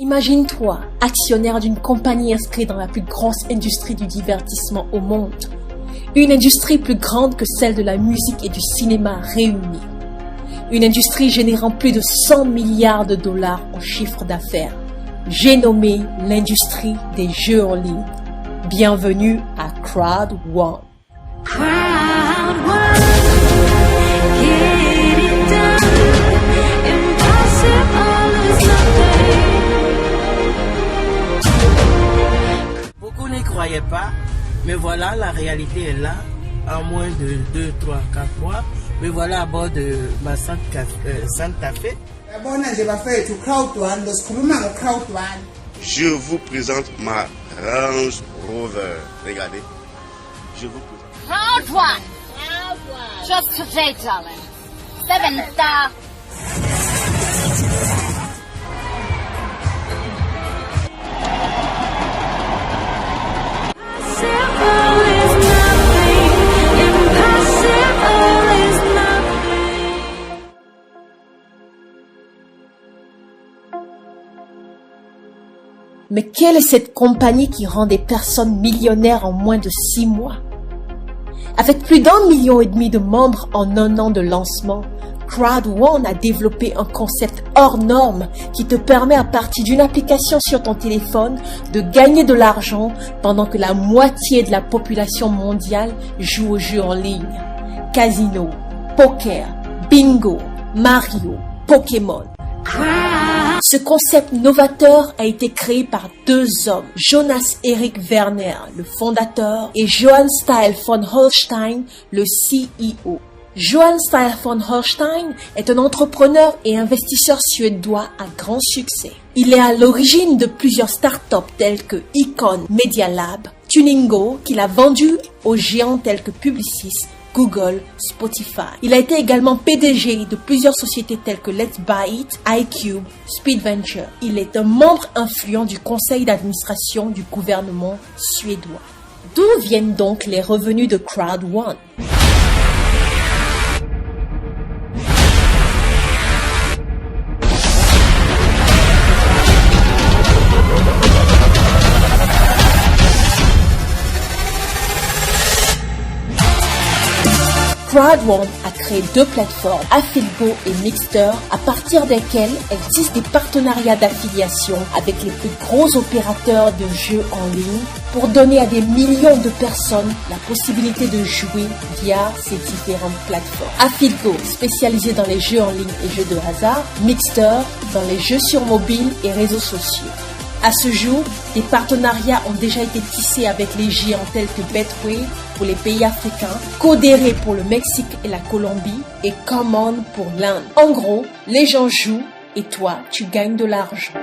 Imagine-toi, actionnaire d'une compagnie inscrite dans la plus grosse industrie du divertissement au monde. Une industrie plus grande que celle de la musique et du cinéma réunis. Une industrie générant plus de 100 milliards de dollars en chiffre d'affaires. J'ai nommé l'industrie des jeux en ligne. Bienvenue à Crowd One. Beaucoup n'y croyaient pas, mais voilà, la réalité est là, en moins de 2, 3, 4 mois. Me voilà à bord de ma Santa Fe. Je vous présente ma Range Rover. Regardez. Je vous présente. Crowd One. Just today, darling. 7-star. Mais quelle est cette compagnie qui rend des personnes millionnaires en moins de 6 mois? Avec plus d'1,5 million de membres en 1 an de lancement, Crowd One a développé un concept hors norme qui te permet à partir d'une application sur ton téléphone de gagner de l'argent pendant que la moitié de la population mondiale joue aux jeux en ligne. Casino, poker, bingo, Mario, Pokémon. Ce concept novateur a été créé par 2 hommes, Jonas Erik Werner, le fondateur, et Johan Style von Holstein, le CEO. Johan Style von Holstein est un entrepreneur et investisseur suédois à grand succès. Il est à l'origine de plusieurs startups telles que Icon Media Lab, Tuningo, qu'il a vendu aux géants tels que Publicis, Google, Spotify. Il a été également PDG de plusieurs sociétés telles que Let's Buy It, iCube, Speed Venture. Il est un membre influent du conseil d'administration du gouvernement suédois. D'où viennent donc les revenus de Crowd One? Crowd One a créé 2 plateformes, Affiligo et Mixter, à partir desquelles elle tisse des partenariats d'affiliation avec les plus gros opérateurs de jeux en ligne pour donner à des millions de personnes la possibilité de jouer via ces différentes plateformes. Affiligo, spécialisé dans les jeux en ligne et jeux de hasard, Mixter, dans les jeux sur mobile et réseaux sociaux. À ce jour, des partenariats ont déjà été tissés avec les géants tels que Betway pour les pays africains, Codere pour le Mexique et la Colombie et Common pour l'Inde. En gros, les gens jouent et toi, tu gagnes de l'argent.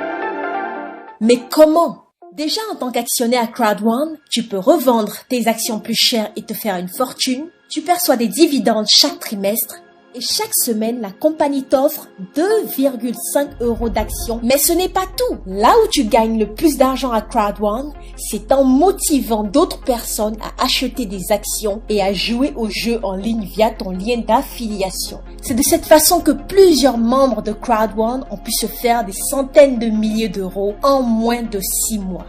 Mais comment? Déjà en tant qu'actionnaire à Crowd One, tu peux revendre tes actions plus chères et te faire une fortune. Tu perçois des dividendes chaque trimestre. Et chaque semaine, la compagnie t'offre 2,5 € d'actions. Mais ce n'est pas tout. Là où tu gagnes le plus d'argent à Crowd One, c'est en motivant d'autres personnes à acheter des actions et à jouer aux jeux en ligne via ton lien d'affiliation. C'est de cette façon que plusieurs membres de Crowd One ont pu se faire des centaines de milliers d'euros en moins de 6 mois.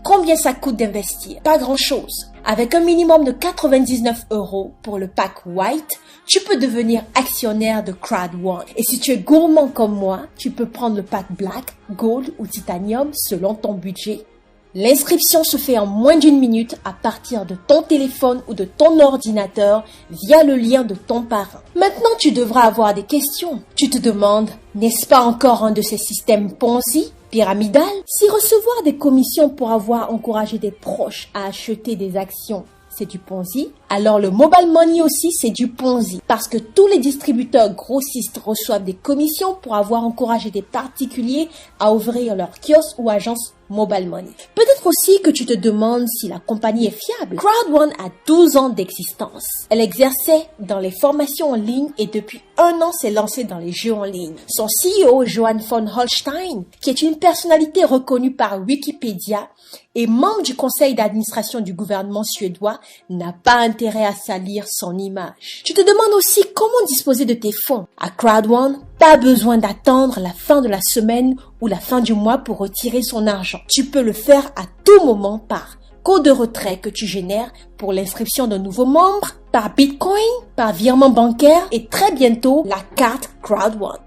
Combien ça coûte d'investir? Pas grand-chose. Avec un minimum de 99 € pour le pack White, tu peux devenir actionnaire de Crowd One. Et si tu es gourmand comme moi, tu peux prendre le pack Black, Gold ou Titanium selon ton budget. L'inscription se fait en moins d'1 minute à partir de ton téléphone ou de ton ordinateur via le lien de ton parrain. Maintenant, tu devras avoir des questions. Tu te demandes, n'est-ce pas encore un de ces systèmes Ponzi, pyramidal? Si recevoir des commissions pour avoir encouragé des proches à acheter des actions, c'est du Ponzi, alors le mobile money aussi, c'est du Ponzi. Parce que tous les distributeurs grossistes reçoivent des commissions pour avoir encouragé des particuliers à ouvrir leur kiosque ou agence mobile money. Peut-être aussi que tu te demandes si la compagnie est fiable. Crowd One a 12 ans d'existence. Elle exerçait dans les formations en ligne et depuis 1 an s'est lancée dans les jeux en ligne. Son CEO, Johan von Holstein, qui est une personnalité reconnue par Wikipédia et membre du conseil d'administration du gouvernement suédois, n'a pas intérêt à salir son image. Tu te demandes aussi comment disposer de tes fonds. À Crowd1, pas besoin d'attendre la fin de la semaine ou la fin du mois pour retirer son argent. Tu peux le faire à tout moment par code de retrait que tu génères pour l'inscription d'un nouveau membre, par Bitcoin, par virement bancaire et très bientôt la carte Crowd1.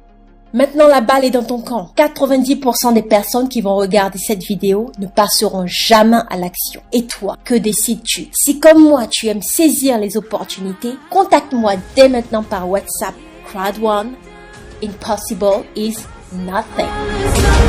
Maintenant, la balle est dans ton camp. 90% des personnes qui vont regarder cette vidéo ne passeront jamais à l'action. Et toi, que décides-tu? Si comme moi, tu aimes saisir les opportunités, contacte-moi dès maintenant par WhatsApp. Crowd1, impossible is nothing.